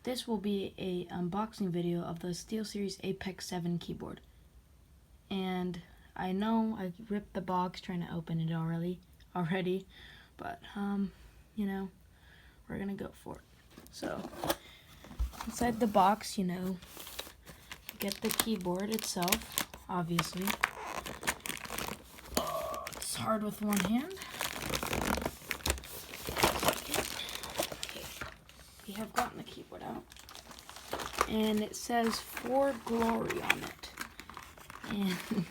this will be a unboxing video of the Steelseries Apex 7 keyboard. And I know I ripped the box trying to open it already, but you know, we're gonna go for it. So inside the box, you know, get the keyboard itself, obviously. It's hard with one hand. Okay. We have gotten the keyboard out, and it says "For Glory" on it. And I'm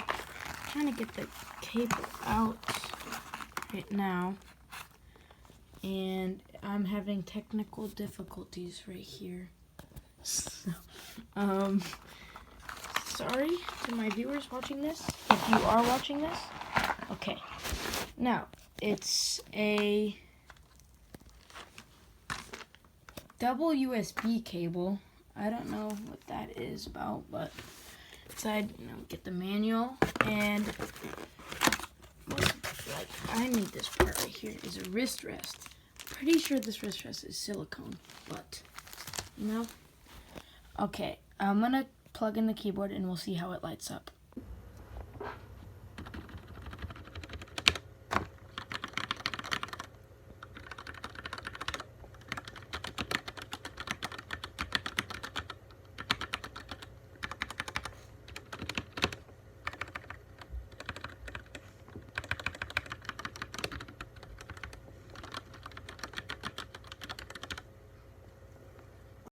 trying to get the cable out right now, and I'm having technical difficulties right here. So, sorry to my viewers watching this, if you are watching this. Okay, now it's a double USB cable. I don't know what that is about, but inside, you know, get the manual, and like I need this part right here is a wrist rest. Pretty sure this wrist rest is silicone, but you know. Okay, I'm gonna plug in the keyboard and we'll see how it lights up.